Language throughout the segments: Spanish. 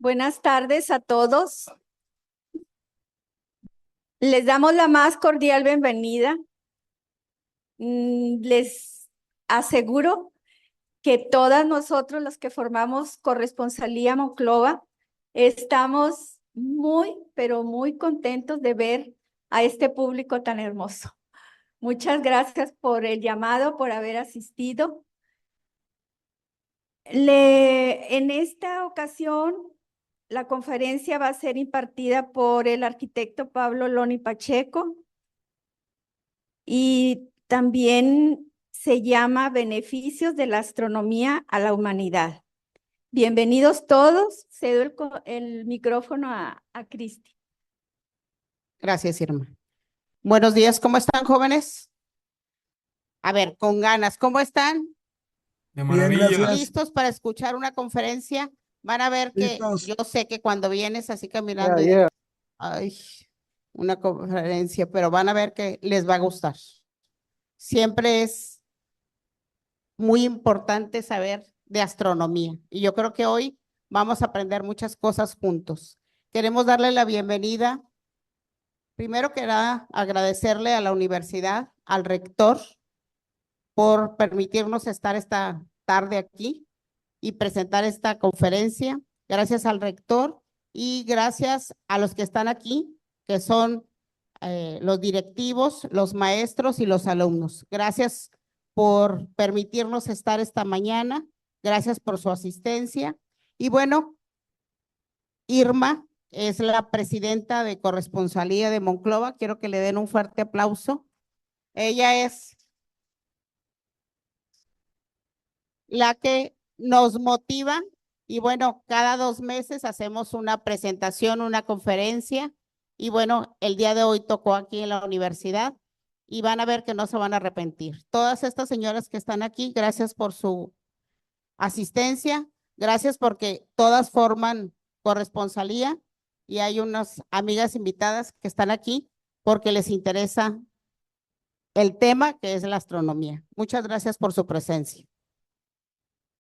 Buenas tardes a todos. Les damos la más cordial bienvenida. Les aseguro que todas nosotros, los que formamos Corresponsalía Monclova, estamos muy, pero muy contentos de ver a este público tan hermoso. Muchas gracias por el llamado, por haber asistido. En esta ocasión, la conferencia va a ser impartida por el arquitecto Pablo Loni Pacheco y también se llama Beneficios de la Astronomía a la Humanidad. Bienvenidos todos. Cedo el micrófono a Cristi. Gracias, Irma. Buenos días, ¿cómo están, jóvenes? A ver, con ganas, ¿cómo están? De maravilla. Bien, gracias. ¿Listos para escuchar una conferencia? Van a ver que Listos. yo sé que cuando vienes así caminando, ay, una conferencia, pero van a ver que les va a gustar. Siempre es muy importante saber de astronomía y yo creo que hoy vamos a aprender muchas cosas juntos. Queremos darle la bienvenida. Primero que nada, agradecerle a la universidad, al rector, por permitirnos estar esta tarde aquí y presentar esta conferencia. Gracias al rector y gracias a los que están aquí, que son los directivos, los maestros y los alumnos. Gracias por permitirnos estar esta mañana. Gracias por su asistencia. Y bueno, Irma es la presidenta de Corresponsalía de Monclova. Quiero que le den un fuerte aplauso. Ella es la que nos motiva y bueno, cada 2 meses hacemos una presentación, una conferencia y bueno, el día de hoy tocó aquí en la universidad y van a ver que no se van a arrepentir. Todas estas señoras que están aquí, gracias por su asistencia, gracias porque todas forman corresponsalía y hay unas amigas invitadas que están aquí porque les interesa el tema que es la astronomía. Muchas gracias por su presencia.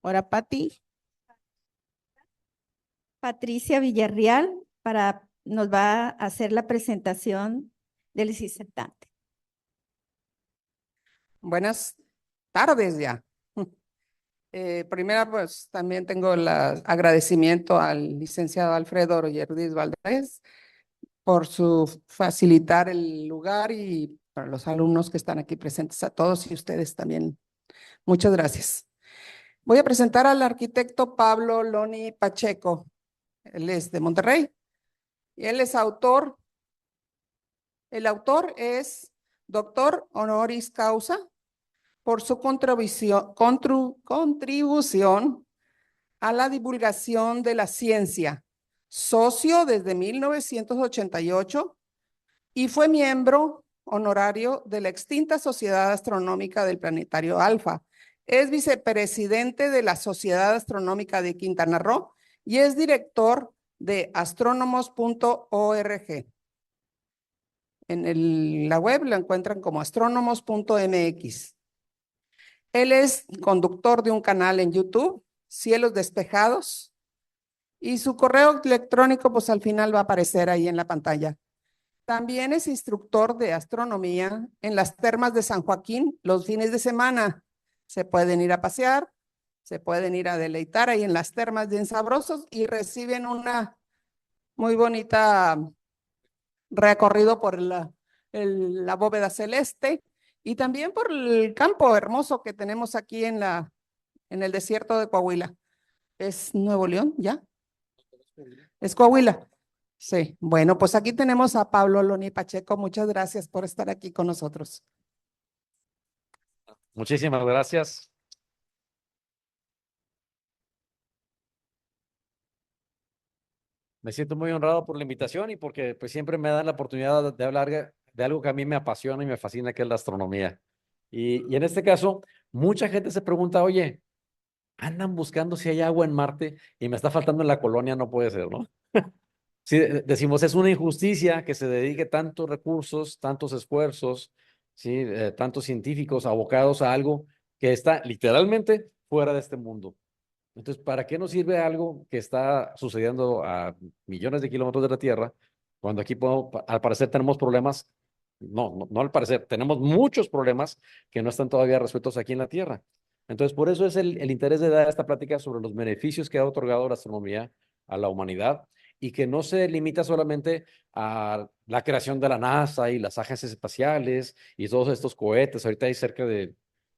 Ahora, Pati. Patricia Villarreal nos va a hacer la presentación del disertante. Buenas tardes ya. Primero, pues también tengo el agradecimiento al licenciado Alfredo Royerdis Valdés por su facilitar el lugar y para los alumnos que están aquí presentes a todos y ustedes también. Muchas gracias. Voy a presentar al arquitecto Pablo Loni Pacheco. Él es de Monterrey y él es autor. El autor es doctor honoris causa por su contribución a la divulgación de la ciencia, socio desde 1988 y fue miembro honorario de la extinta Sociedad Astronómica del Planetario Alfa. Es vicepresidente de la Sociedad Astronómica de Quintana Roo y es director de astrónomos.org. En la web lo encuentran como astrónomos.mx. Él es conductor de un canal en YouTube, Cielos Despejados, y su correo electrónico pues al final va a aparecer ahí en la pantalla. También es instructor de astronomía en las termas de San Joaquín los fines de semana. Se pueden ir a pasear, se pueden ir a deleitar ahí en las termas bien sabrosos y reciben una muy bonita recorrido por la bóveda celeste y también por el campo hermoso que tenemos aquí en el desierto de Coahuila. ¿Es Nuevo León ya? Es Coahuila. Sí, bueno, pues aquí tenemos a Pablo Loni Pacheco. Muchas gracias por estar aquí con nosotros. Muchísimas gracias. Me siento muy honrado por la invitación y porque pues siempre me dan la oportunidad de hablar de algo que a mí me apasiona y me fascina, que es la astronomía. Y en este caso, mucha gente se pregunta, oye, andan buscando si hay agua en Marte y me está faltando en la colonia, no puede ser, ¿no? Sí, decimos, es una injusticia que se dedique tantos recursos, tantos esfuerzos, ¿sí? Tantos científicos abocados a algo que está literalmente fuera de este mundo. Entonces, ¿para qué nos sirve algo que está sucediendo a millones de kilómetros de la Tierra cuando aquí al parecer tenemos problemas? No al parecer, tenemos muchos problemas que no están todavía resueltos aquí en la Tierra. Entonces, por eso es el interés de dar esta plática sobre los beneficios que ha otorgado la astronomía a la humanidad y que no se limita solamente a la creación de la NASA y las agencias espaciales y todos estos cohetes. Ahorita hay cerca de,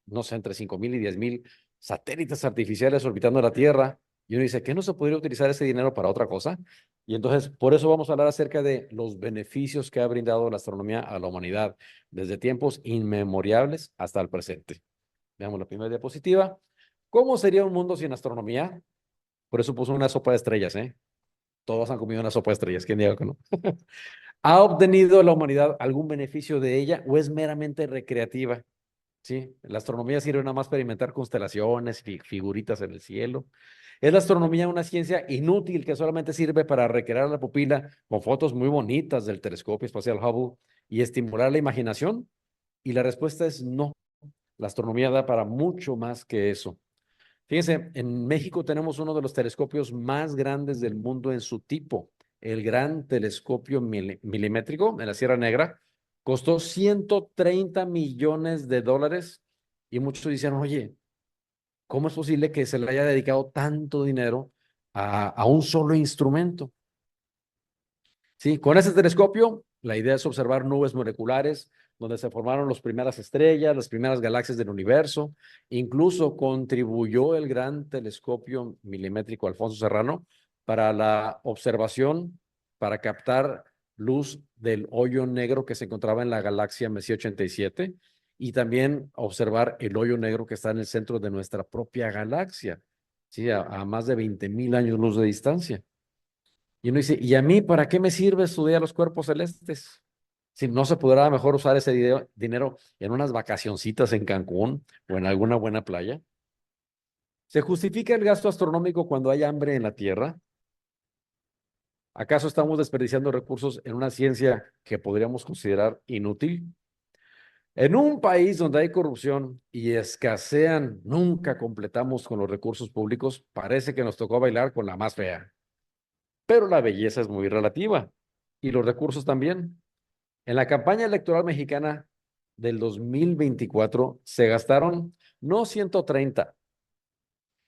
no sé, entre 5,000 y 10,000 satélites artificiales orbitando la Tierra. Y uno dice, ¿qué no se podría utilizar ese dinero para otra cosa? Y entonces, por eso vamos a hablar acerca de los beneficios que ha brindado la astronomía a la humanidad desde tiempos inmemorables hasta el presente. Veamos la primera diapositiva. ¿Cómo sería un mundo sin astronomía? Por eso puso una sopa de estrellas, ¿eh? Todos han comido una sopa de estrellas, ¿quién diga que no? ¿Ha obtenido la humanidad algún beneficio de ella o es meramente recreativa? Sí, la astronomía sirve nada más para inventar constelaciones, figuritas en el cielo. ¿Es la astronomía una ciencia inútil que solamente sirve para recrear la pupila con fotos muy bonitas del telescopio espacial Hubble y estimular la imaginación? Y la respuesta es no. La astronomía da para mucho más que eso. Fíjense, en México tenemos uno de los telescopios más grandes del mundo en su tipo, el Gran Telescopio Milimétrico en la Sierra Negra. Costó 130 millones de dólares y muchos dicen, oye, ¿cómo es posible que se le haya dedicado tanto dinero a un solo instrumento? Sí, con ese telescopio, la idea es observar nubes moleculares donde se formaron las primeras estrellas, las primeras galaxias del universo. Incluso contribuyó el Gran Telescopio Milimétrico Alfonso Serrano para la observación, para captar luz del hoyo negro que se encontraba en la galaxia Messier 87 y también observar el hoyo negro que está en el centro de nuestra propia galaxia, ¿sí? A más de 20,000 años luz de distancia. Y uno dice, ¿y a mí para qué me sirve estudiar los cuerpos celestes? Si no se podrá mejor usar ese dinero en unas vacacioncitas en Cancún o en alguna buena playa. ¿Se justifica el gasto astronómico cuando hay hambre en la Tierra? ¿Acaso estamos desperdiciando recursos en una ciencia que podríamos considerar inútil? En un país donde hay corrupción y escasean, nunca completamos con los recursos públicos, parece que nos tocó bailar con la más fea. Pero la belleza es muy relativa y los recursos también. En la campaña electoral mexicana del 2024 se gastaron no 130,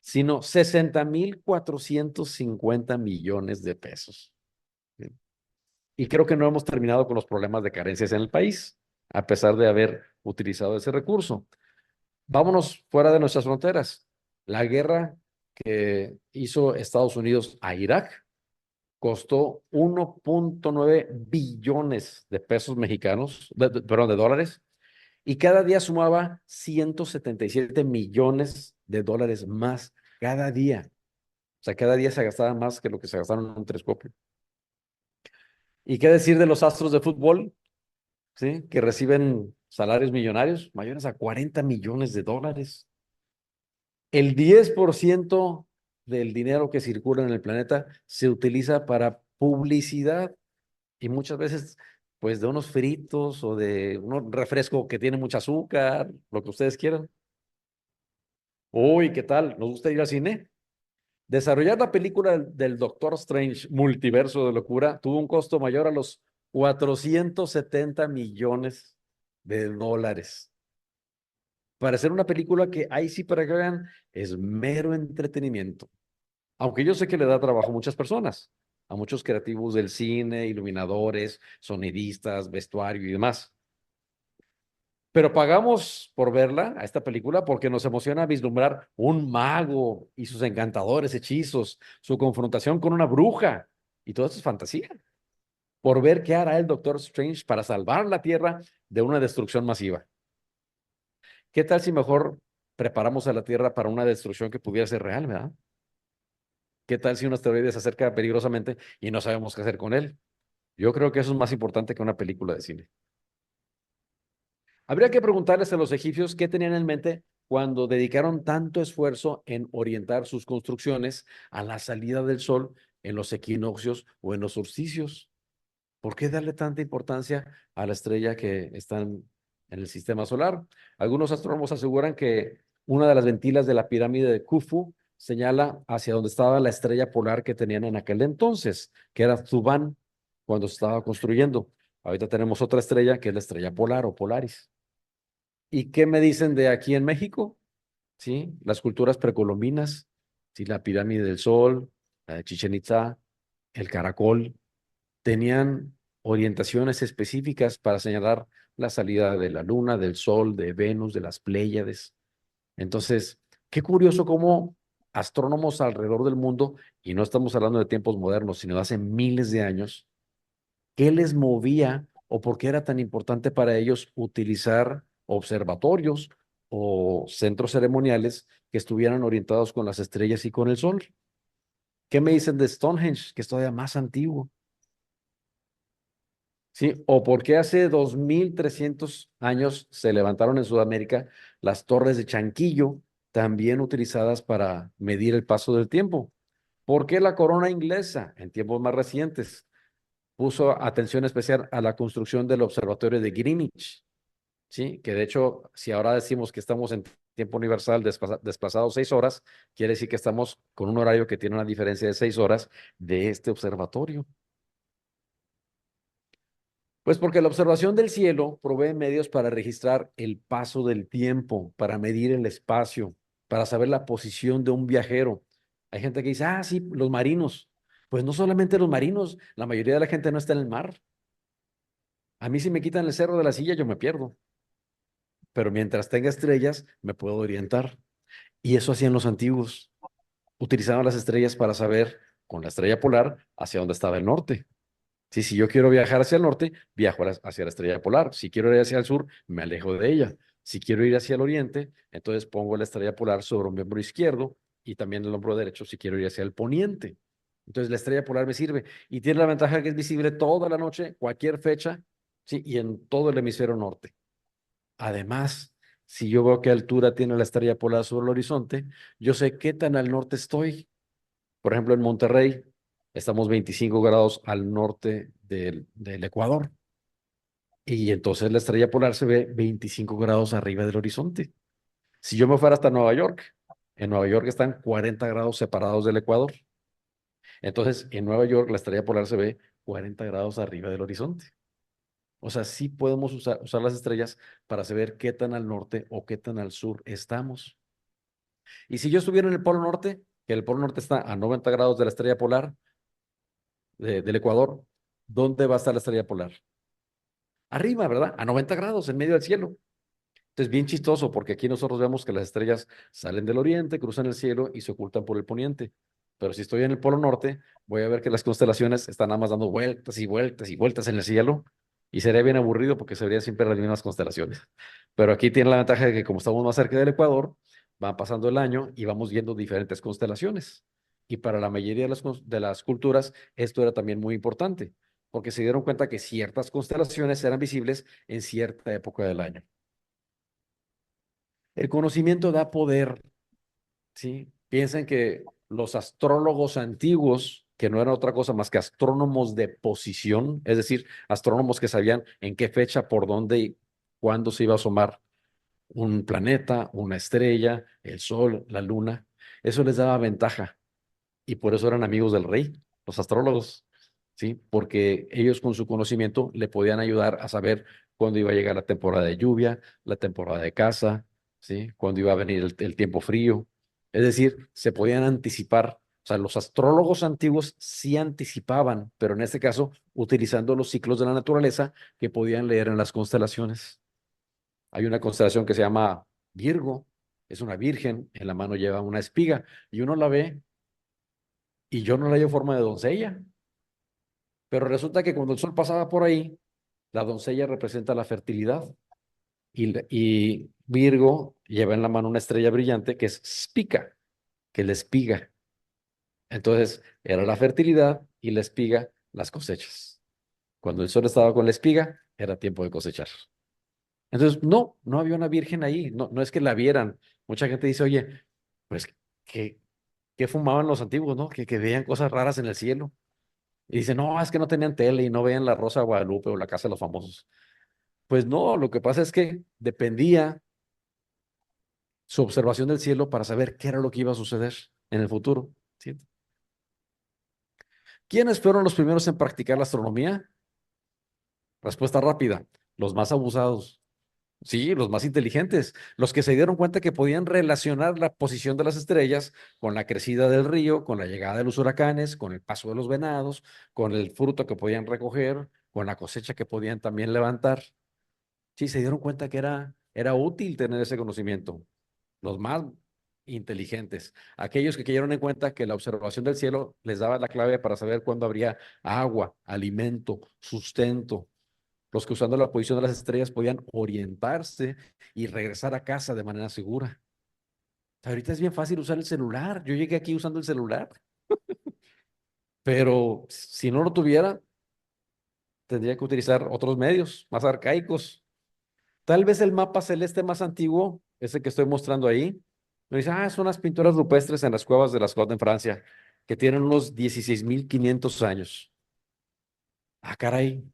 sino 60,450 millones de pesos. Y creo que no hemos terminado con los problemas de carencias en el país, a pesar de haber utilizado ese recurso. Vámonos fuera de nuestras fronteras. La guerra que hizo Estados Unidos a Irak costó 1.9 billones de pesos mexicanos, perdón, de dólares, y cada día sumaba 177 millones de dólares más cada día. O sea, cada día se gastaba más que lo que se gastaron en un telescopio. ¿Y qué decir de los astros de fútbol? ¿Sí? Que reciben salarios millonarios, mayores a 40 millones de dólares. El 10% del dinero que circula en el planeta se utiliza para publicidad. Y muchas veces, pues de unos fritos o de un refresco que tiene mucho azúcar, lo que ustedes quieran. Uy, ¿qué tal? ¿Nos gusta ir al cine? Desarrollar la película del Doctor Strange, Multiverso de Locura, tuvo un costo mayor a los 470 millones de dólares. Para hacer una película que ahí sí, para que vean, es mero entretenimiento. Aunque yo sé que le da trabajo a muchas personas, a muchos creativos del cine, iluminadores, sonidistas, vestuario y demás. Pero pagamos por verla, a esta película, porque nos emociona vislumbrar un mago y sus encantadores hechizos, su confrontación con una bruja, y todo eso es fantasía. Por ver qué hará el Doctor Strange para salvar la Tierra de una destrucción masiva. ¿Qué tal si mejor preparamos a la Tierra para una destrucción que pudiera ser real, verdad? ¿Qué tal si un asteroide se acerca peligrosamente y no sabemos qué hacer con él? Yo creo que eso es más importante que una película de cine. Habría que preguntarles a los egipcios qué tenían en mente cuando dedicaron tanto esfuerzo en orientar sus construcciones a la salida del sol en los equinoccios o en los solsticios. ¿Por qué darle tanta importancia a la estrella que está en el sistema solar? Algunos astrónomos aseguran que una de las ventilas de la pirámide de Khufu señala hacia donde estaba la estrella polar que tenían en aquel entonces, que era Zubán, cuando se estaba construyendo. Ahorita tenemos otra estrella que es la estrella polar o Polaris. ¿Y qué me dicen de aquí en México? ¿Sí? Las culturas precolombinas, ¿sí? La pirámide del Sol, la de Chichén Itzá, el caracol, tenían orientaciones específicas para señalar la salida de la luna, del sol, de Venus, de las Pléyades. Entonces, qué curioso cómo astrónomos alrededor del mundo, y no estamos hablando de tiempos modernos, sino de hace miles de años, ¿qué les movía o por qué era tan importante para ellos utilizar observatorios o centros ceremoniales que estuvieran orientados con las estrellas y con el sol? ¿Qué me dicen de Stonehenge, que es todavía más antiguo? ¿Sí? ¿O por qué hace 2300 años se levantaron en Sudamérica las torres de Chanquillo, también utilizadas para medir el paso del tiempo? ¿Por qué la corona inglesa, en tiempos más recientes, puso atención especial a la construcción del observatorio de Greenwich? ¿Sí? Que de hecho, si ahora decimos que estamos en tiempo universal desplazados 6 horas, quiere decir que estamos con un horario que tiene una diferencia de 6 horas de este observatorio. Pues porque la observación del cielo provee medios para registrar el paso del tiempo, para medir el espacio, para saber la posición de un viajero. Hay gente que dice, ah, sí, los marinos. Pues no solamente los marinos, la mayoría de la gente no está en el mar. A mí si me quitan el cerro de la silla, yo me pierdo. Pero mientras tenga estrellas, me puedo orientar. Y eso hacían los antiguos. Utilizaban las estrellas para saber, con la estrella polar, hacia dónde estaba el norte. Sí, si yo quiero viajar hacia el norte, viajo hacia la estrella polar. Si quiero ir hacia el sur, me alejo de ella. Si quiero ir hacia el oriente, entonces pongo la estrella polar sobre un hombro izquierdo y también el hombro derecho si quiero ir hacia el poniente. Entonces la estrella polar me sirve y tiene la ventaja que es visible toda la noche, cualquier fecha, sí, y en todo el hemisferio norte. Además, si yo veo qué altura tiene la estrella polar sobre el horizonte, yo sé qué tan al norte estoy. Por ejemplo, en Monterrey estamos 25 grados al norte del Ecuador y entonces la estrella polar se ve 25 grados arriba del horizonte. Si yo me fuera hasta Nueva York, en Nueva York están 40 grados separados del Ecuador. Entonces, en Nueva York la estrella polar se ve 40 grados arriba del horizonte. O sea, sí podemos usar las estrellas para saber qué tan al norte o qué tan al sur estamos. Y si yo estuviera en el Polo Norte, que el Polo Norte está a 90 grados de la estrella polar del Ecuador, ¿dónde va a estar la estrella polar? Arriba, ¿verdad? A 90 grados, en medio del cielo. Entonces, bien chistoso, porque aquí nosotros vemos que las estrellas salen del oriente, cruzan el cielo y se ocultan por el poniente. Pero si estoy en el Polo Norte, voy a ver que las constelaciones están nada más dando vueltas y vueltas y vueltas en el cielo. Y sería bien aburrido porque se verían siempre las mismas constelaciones. Pero aquí tiene la ventaja de que como estamos más cerca del Ecuador, van pasando el año y vamos viendo diferentes constelaciones. Y para la mayoría de las culturas, esto era también muy importante, porque se dieron cuenta que ciertas constelaciones eran visibles en cierta época del año. El conocimiento da poder, ¿sí? Piensen que los astrólogos antiguos, que no eran otra cosa más que astrónomos de posición, es decir, astrónomos que sabían en qué fecha, por dónde y cuándo se iba a asomar un planeta, una estrella, el sol, la luna, eso les daba ventaja y por eso eran amigos del rey, los astrólogos, ¿sí? Porque ellos con su conocimiento le podían ayudar a saber cuándo iba a llegar la temporada de lluvia, la temporada de caza, ¿sí? Cuándo iba a venir el tiempo frío. Es decir, se podían anticipar. O sea, los astrólogos antiguos sí anticipaban, pero en este caso utilizando los ciclos de la naturaleza que podían leer en las constelaciones. Hay una constelación que se llama Virgo, es una virgen, en la mano lleva una espiga y uno la ve y yo no le hallo forma de doncella. Pero resulta que cuando el sol pasaba por ahí, la doncella representa la fertilidad y Virgo lleva en la mano una estrella brillante que es Spica, que es la espiga. Entonces era la fertilidad y la espiga las cosechas. Cuando el sol estaba con la espiga, era tiempo de cosechar. Entonces, no había una virgen ahí, no es que la vieran. Mucha gente dice, oye, pues, ¿qué fumaban los antiguos, no? Que veían cosas raras en el cielo. Y dicen, no, es que no tenían tele y no veían la Rosa de Guadalupe o la Casa de los Famosos. Pues no, lo que pasa es que dependía su observación del cielo para saber qué era lo que iba a suceder. en el futuro. ¿Sí? ¿Quiénes fueron los primeros en practicar la astronomía? Respuesta rápida, los más abusados. Sí, los más inteligentes, los que se dieron cuenta que podían relacionar la posición de las estrellas con la crecida del río, con la llegada de los huracanes, con el paso de los venados, con el fruto que podían recoger, con la cosecha que podían también levantar. Sí, se dieron cuenta que era útil tener ese conocimiento. Los más inteligentes, aquellos que cayeron en cuenta que la observación del cielo les daba la clave para saber cuándo habría agua, alimento, sustento. Los que usando la posición de las estrellas podían orientarse y regresar a casa de manera segura. Ahorita es bien fácil usar el celular. Yo llegué aquí usando el celular, pero si no lo tuviera, tendría que utilizar otros medios más arcaicos. Tal vez el mapa celeste más antiguo, ese que estoy mostrando ahí, me dice, son unas pinturas rupestres en las cuevas de Lascaux en Francia, que tienen unos 16.500 años. Caray,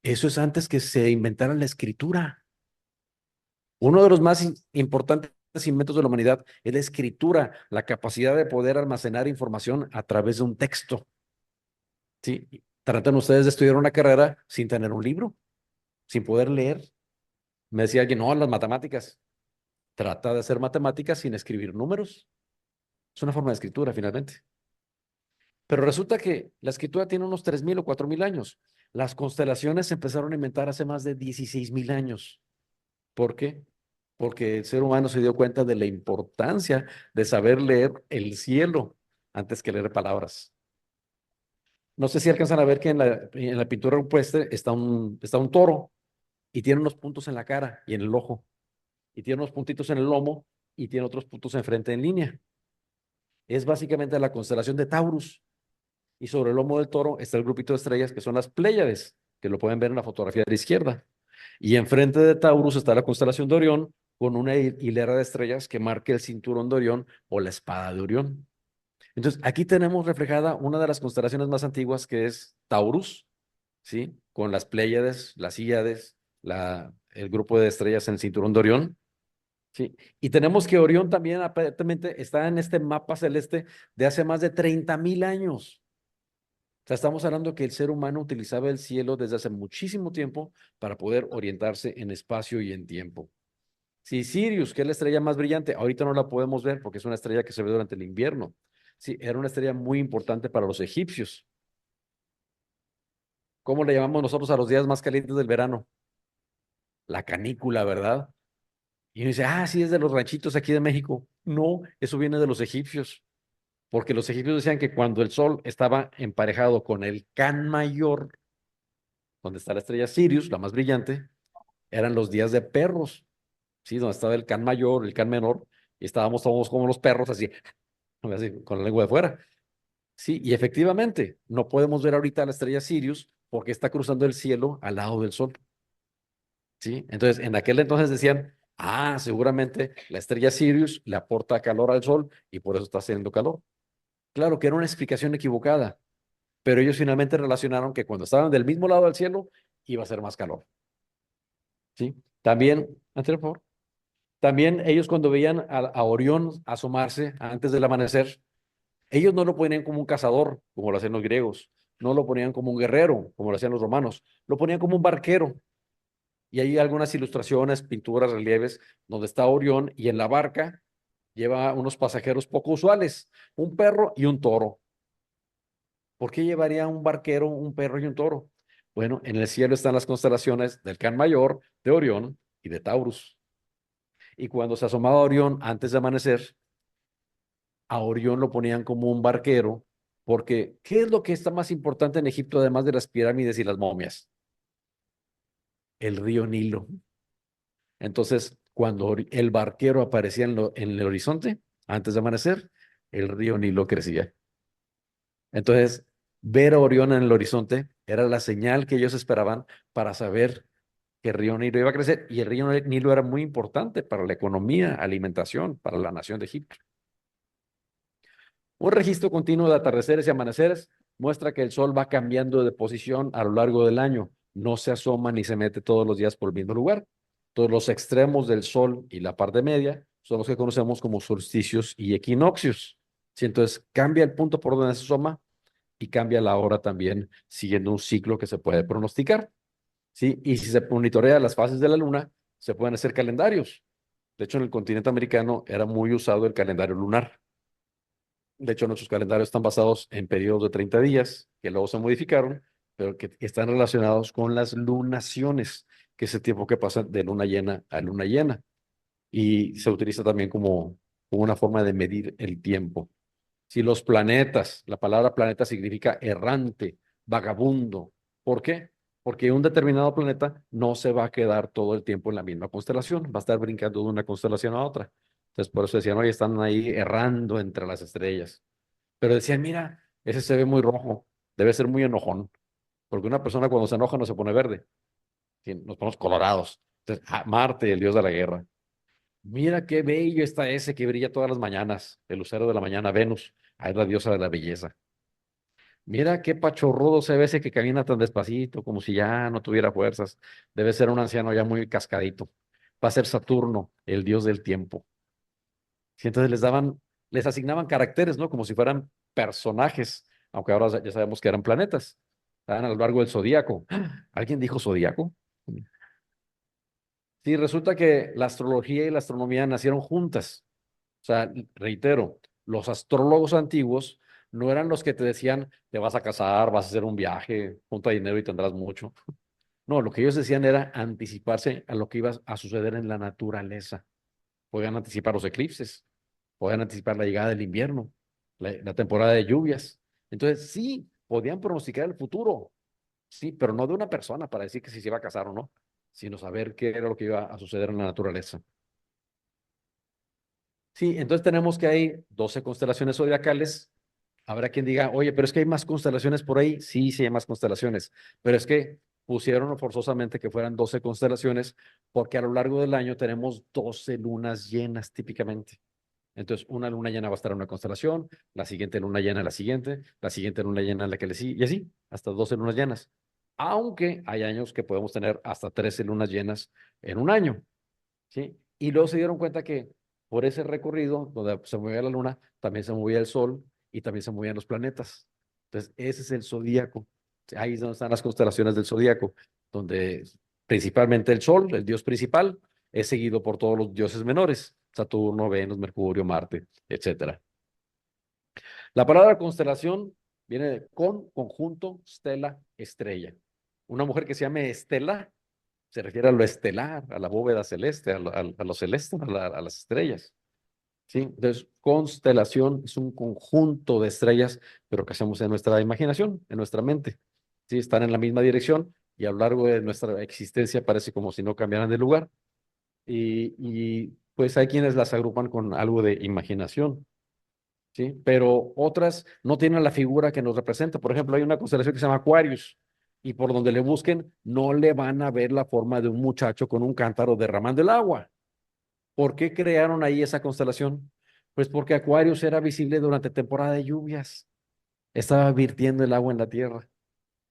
eso es antes que se inventara la escritura. Uno de los más importantes inventos de la humanidad es la escritura, la capacidad de poder almacenar información a través de un texto. ¿Sí? Tratan ustedes de estudiar una carrera sin tener un libro, sin poder leer. Me decía alguien, no, las matemáticas. Trata de hacer matemáticas sin escribir números. Es una forma de escritura, finalmente. Pero resulta que la escritura tiene unos 3.000 o 4.000 años. Las constelaciones se empezaron a inventar hace más de 16.000 años. ¿Por qué? Porque el ser humano se dio cuenta de la importancia de saber leer el cielo antes que leer palabras. No sé si alcanzan a ver que en la pintura rupestre está un toro y tiene unos puntos en la cara y en el ojo, y tiene unos puntitos en el lomo y tiene otros puntos enfrente en línea. Es básicamente la constelación de Taurus, y sobre el lomo del toro está el grupito de estrellas que son las Pléyades, que lo pueden ver en la fotografía de la izquierda. Y enfrente de Taurus está la constelación de Orión, con una hilera de estrellas que marca el cinturón de Orión o la espada de Orión. Entonces, aquí tenemos reflejada una de las constelaciones más antiguas, que es Taurus, ¿sí? Con las Pléyades, las Híades, el grupo de estrellas en el cinturón de Orión, ¿sí? Y tenemos que Orión también aparentemente está en este mapa celeste de hace más de 30.000 años. O sea, estamos hablando que el ser humano utilizaba el cielo desde hace muchísimo tiempo para poder orientarse en espacio y en tiempo. Sí, Sirius, que es la estrella más brillante, ahorita no la podemos ver porque es una estrella que se ve durante el invierno. Sí, era una estrella muy importante para los egipcios. ¿Cómo le llamamos nosotros a los días más calientes del verano? La canícula, ¿verdad? Y uno dice, sí, es de los ranchitos aquí de México. No, eso viene de los egipcios, porque los egipcios decían que cuando el sol estaba emparejado con el Can Mayor, donde está la estrella Sirius, la más brillante, eran los días de perros, ¿sí? Donde estaba el Can Mayor, el Can Menor, y estábamos todos como los perros, así, así con la lengua de fuera. Sí, y efectivamente, no podemos ver ahorita la estrella Sirius porque está cruzando el cielo al lado del sol. ¿Sí? Entonces, en aquel entonces decían, seguramente la estrella Sirius le aporta calor al sol y por eso está haciendo calor. Claro que era una explicación equivocada, pero ellos finalmente relacionaron que cuando estaban del mismo lado del cielo iba a ser más calor. ¿Sí? También, por favor. También ellos cuando veían a Orión asomarse antes del amanecer, ellos no lo ponían como un cazador, como lo hacían los griegos, no lo ponían como un guerrero, como lo hacían los romanos, lo ponían como un barquero. Y hay algunas ilustraciones, pinturas, relieves, donde está Orión y en la barca lleva unos pasajeros poco usuales, un perro y un toro. ¿Por qué llevaría un barquero, un perro y un toro? Bueno, en el cielo están las constelaciones del Can Mayor, de Orión y de Taurus. Y cuando se asomaba Orión antes de amanecer, a Orión lo ponían como un barquero, porque ¿qué es lo que está más importante en Egipto, además de las pirámides y las momias? El río Nilo. Entonces, cuando el barquero aparecía en el horizonte, antes de amanecer, el río Nilo crecía. Entonces, ver a Orión en el horizonte era la señal que ellos esperaban para saber que el río Nilo iba a crecer, y el río Nilo era muy importante para la economía, alimentación, para la nación de Egipto. Un registro continuo de atardeceres y amaneceres muestra que el sol va cambiando de posición a lo largo del año. No se asoma ni se mete todos los días por el mismo lugar. Todos los extremos del sol y la parte media son los que conocemos como solsticios y equinoccios. ¿Sí? Entonces cambia el punto por donde se asoma y cambia la hora también, siguiendo un ciclo que se puede pronosticar. ¿Sí? Y si se monitorea las fases de la luna, se pueden hacer calendarios. De hecho, en el continente americano era muy usado el calendario lunar. De hecho, nuestros calendarios están basados en periodos de 30 días, que luego se modificaron, pero que están relacionados con las lunaciones, que es el tiempo que pasa de luna llena a luna llena. Y se utiliza también como una forma de medir el tiempo. Si los planetas, la palabra planeta significa errante, vagabundo. ¿Por qué? Porque un determinado planeta no se va a quedar todo el tiempo en la misma constelación, va a estar brincando de una constelación a otra. Entonces, por eso decían, oye, están ahí errando entre las estrellas. Pero decían, mira, ese se ve muy rojo, debe ser muy enojón, porque una persona cuando se enoja no se pone verde, sí, nos ponemos colorados. Entonces, Marte, el dios de la guerra. Mira qué bello está ese que brilla todas las mañanas, el lucero de la mañana, Venus, es la diosa de la belleza. Mira qué pachorrudo se ve ese que camina tan despacito, como si ya no tuviera fuerzas. Debe ser un anciano ya muy cascadito. Va a ser Saturno, el dios del tiempo. Y entonces les asignaban caracteres, ¿no? Como si fueran personajes, aunque ahora ya sabemos que eran planetas. Estaban a lo largo del zodíaco. ¿Alguien dijo zodíaco? Sí, resulta que la astrología y la astronomía nacieron juntas. O sea, reitero, los astrólogos antiguos no eran los que te decían, te vas a casar, vas a hacer un viaje, junta dinero y tendrás mucho. No, lo que ellos decían era anticiparse a lo que iba a suceder en la naturaleza. Podían anticipar los eclipses, podían anticipar la llegada del invierno, la temporada de lluvias. Entonces, sí, podían pronosticar el futuro, sí, pero no de una persona para decir que si se iba a casar o no, sino saber qué era lo que iba a suceder en la naturaleza. Sí, entonces tenemos que hay 12 constelaciones zodiacales. Habrá quien diga, oye, pero es que hay más constelaciones por ahí. Sí, sí hay más constelaciones, pero es que pusieron forzosamente que fueran 12 constelaciones porque a lo largo del año tenemos 12 lunas llenas típicamente. Entonces, una luna llena va a estar en una constelación, la siguiente luna llena en la siguiente luna llena en la que le sigue, y así, hasta 12 lunas llenas. Aunque hay años que podemos tener hasta 13 lunas llenas en un año. ¿Sí? Y luego se dieron cuenta que por ese recorrido, donde se movía la luna, también se movía el sol y también se movían los planetas. Entonces, ese es el zodíaco. Ahí es donde están las constelaciones del zodíaco, donde principalmente el sol, el dios principal, es seguido por todos los dioses menores, Saturno, Venus, Mercurio, Marte, etcétera. La palabra constelación viene de con, conjunto, stella, estrella. Una mujer que se llame Estela se refiere a lo estelar, a la bóveda celeste, a lo celeste, a las estrellas. ¿Sí? Entonces, constelación es un conjunto de estrellas, pero que hacemos en nuestra imaginación, en nuestra mente. ¿Sí? Están en la misma dirección y a lo largo de nuestra existencia parece como si no cambiaran de lugar. Y pues hay quienes las agrupan con algo de imaginación. ¿Sí? Pero otras no tienen la figura que nos representa. Por ejemplo, hay una constelación que se llama Aquarius y por donde le busquen no le van a ver la forma de un muchacho con un cántaro derramando el agua. ¿Por qué crearon ahí esa constelación? Pues porque Aquarius era visible durante temporada de lluvias. Estaba virtiendo el agua en la tierra,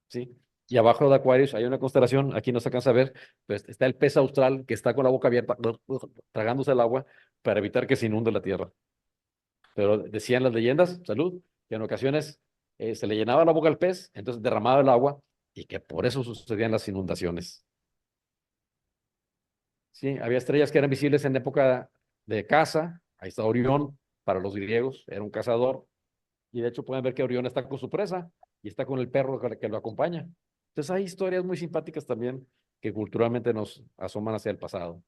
¿sí? Y abajo de Aquarius hay una constelación, aquí no se alcanza a ver, pues está el pez austral que está con la boca abierta, tragándose el agua para evitar que se inunde la tierra. Pero decían las leyendas, salud, que en ocasiones se le llenaba la boca al pez, entonces derramaba el agua y que por eso sucedían las inundaciones. Sí, había estrellas que eran visibles en época de caza. Ahí está Orión, para los griegos, era un cazador. Y de hecho pueden ver que Orión está con su presa y está con el perro que lo acompaña. Entonces hay historias muy simpáticas también que culturalmente nos asoman hacia el pasado.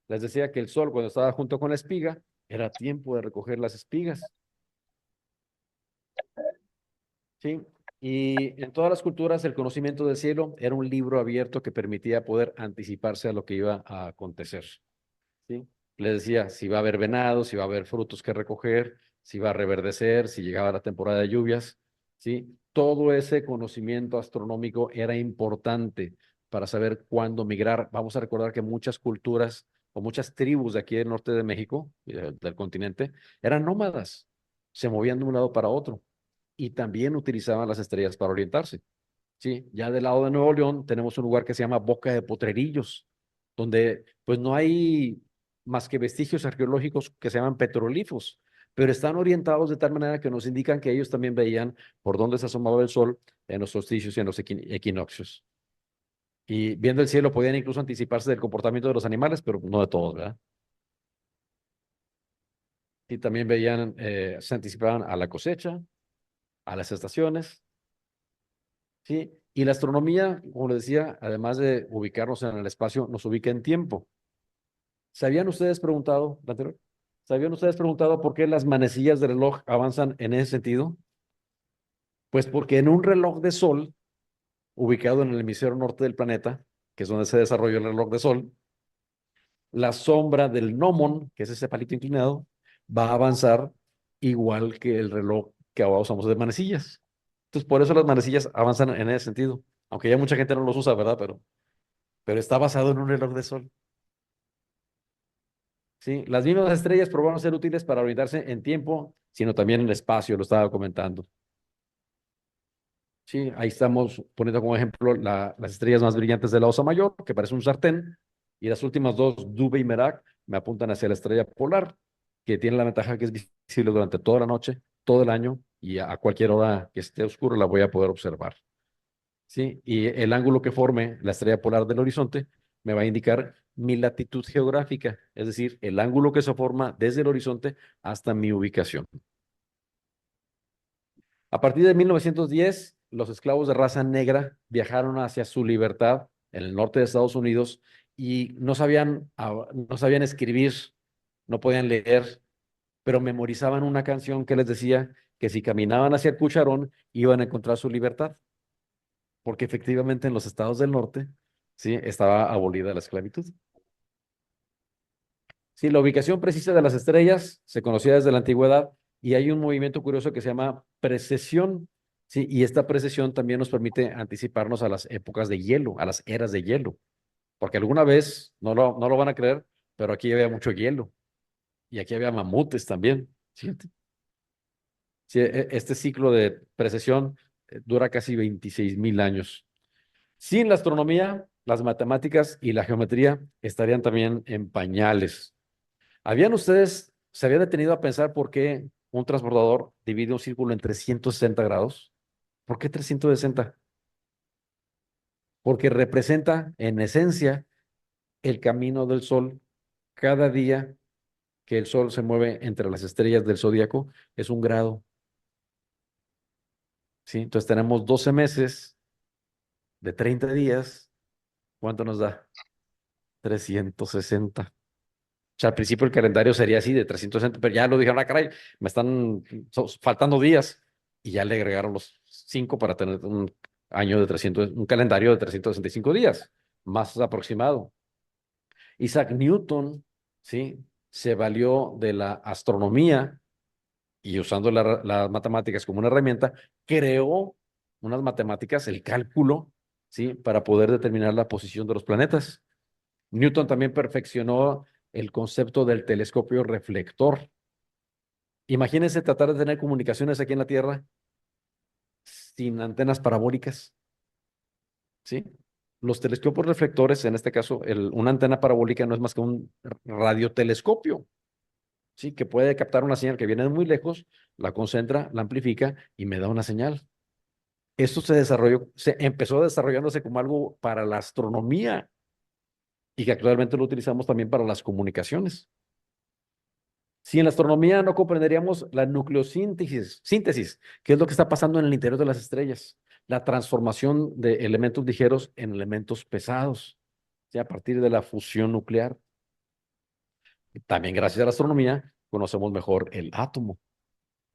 Les decía que el sol cuando estaba junto con la espiga, era tiempo de recoger las espigas. ¿Sí? Y en todas las culturas el conocimiento del cielo era un libro abierto que permitía poder anticiparse a lo que iba a acontecer. ¿Sí? Les decía si va a haber venados, si va a haber frutos que recoger, si va a reverdecer, si llegaba la temporada de lluvias. ¿Sí? Todo ese conocimiento astronómico era importante para saber cuándo migrar. Vamos a recordar que muchas culturas o muchas tribus de aquí del norte de México, del continente, eran nómadas, se movían de un lado para otro y también utilizaban las estrellas para orientarse. Sí, ya del lado de Nuevo León tenemos un lugar que se llama Boca de Potrerillos, donde pues más que vestigios arqueológicos que se llaman petroglifos, pero están orientados de tal manera que nos indican que ellos también veían por dónde se asomaba el sol en los solsticios y en los equinoccios. Y viendo el cielo podían incluso anticiparse del comportamiento de los animales, pero no de todos, ¿verdad? Y también veían, se anticipaban a la cosecha, a las estaciones, ¿sí? Y la astronomía, como les decía, además de ubicarnos en el espacio, nos ubica en tiempo. ¿Sabían ustedes preguntado, la anterior? ¿Sabían ustedes preguntado por qué las manecillas del reloj avanzan en ese sentido? Pues porque en un reloj de sol, ubicado en el hemisferio norte del planeta, que es donde se desarrolla el reloj de sol, la sombra del gnomon, que es ese palito inclinado, va a avanzar igual que el reloj que ahora usamos de manecillas. Entonces, por eso las manecillas avanzan en ese sentido. Aunque ya mucha gente no los usa, ¿verdad? Pero está basado en un reloj de sol. Sí, las mismas estrellas probaron ser útiles para orientarse en tiempo, sino también en el espacio, lo estaba comentando. Sí, ahí estamos poniendo como ejemplo las estrellas más brillantes de la Osa Mayor, que parece un sartén, y las últimas dos, Dubhe y Merak, me apuntan hacia la estrella polar, que tiene la ventaja que es visible durante toda la noche, todo el año, y a cualquier hora que esté oscuro la voy a poder observar. Sí, y el ángulo que forme la estrella polar del horizonte me va a indicar mi latitud geográfica, es decir, el ángulo que se forma desde el horizonte hasta mi ubicación. A partir de 1910, los esclavos de raza negra viajaron hacia su libertad en el norte de Estados Unidos y no sabían escribir, no podían leer, pero memorizaban una canción que les decía que si caminaban hacia el cucharón iban a encontrar su libertad, porque efectivamente en los estados del norte, sí, estaba abolida la esclavitud. Sí, la ubicación precisa de las estrellas se conocía desde la antigüedad y hay un movimiento curioso que se llama precesión. Sí, y esta precesión también nos permite anticiparnos a las épocas de hielo, a las eras de hielo, porque alguna vez, no lo van a creer, pero aquí había mucho hielo y aquí había mamutes también. Fíjate. Sí, este ciclo de precesión dura casi 26,000 años. Sin la astronomía, las matemáticas y la geometría estarían también en pañales. ¿Se habían detenido a pensar por qué un transportador divide un círculo en 360 grados? ¿Por qué 360? Porque representa en esencia el camino del Sol. Cada día que el Sol se mueve entre las estrellas del zodíaco es un grado. ¿Sí? Entonces tenemos 12 meses de 30 días. ¿Cuánto nos da? 360. O sea, al principio el calendario sería así de 360, pero ya lo dijeron, caray, me están faltando días. Y ya le agregaron los 5 para tener un calendario de 365 días, más aproximado. Isaac Newton, ¿sí? Se valió de la astronomía y usando las matemáticas como una herramienta, creó unas matemáticas, el cálculo, ¿sí? Para poder determinar la posición de los planetas. Newton también perfeccionó el concepto del telescopio reflector. Imagínense tratar de tener comunicaciones aquí en la Tierra sin antenas parabólicas, ¿sí? Los telescopios reflectores, en este caso, una antena parabólica no es más que un radiotelescopio, ¿sí? Que puede captar una señal que viene de muy lejos, la concentra, la amplifica y me da una señal. Esto se empezó desarrollándose como algo para la astronomía y que actualmente lo utilizamos también para las comunicaciones. Si en la astronomía no comprenderíamos la síntesis, que es lo que está pasando en el interior de las estrellas, la transformación de elementos ligeros en elementos pesados, ¿sí? A partir de la fusión nuclear. También gracias a la astronomía conocemos mejor el átomo,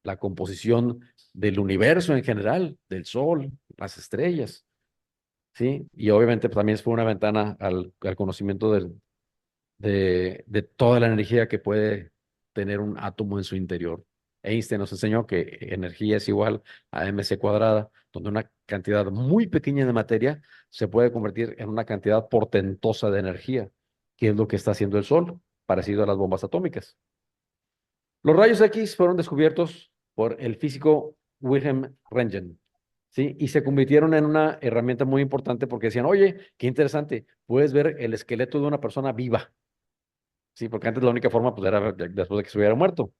la composición del universo en general, del Sol, las estrellas, ¿sí? Y obviamente pues, también fue una ventana al conocimiento de toda la energía que puede tener un átomo en su interior. Einstein nos enseñó que energía es igual a mc cuadrada, donde una cantidad muy pequeña de materia se puede convertir en una cantidad portentosa de energía, que es lo que está haciendo el Sol, parecido a las bombas atómicas. Los rayos X fueron descubiertos por el físico Wilhelm Röntgen, ¿sí? Y se convirtieron en una herramienta muy importante porque decían, oye, qué interesante, puedes ver el esqueleto de una persona viva. Sí, porque antes la única forma pues, era después de que se hubiera muerto.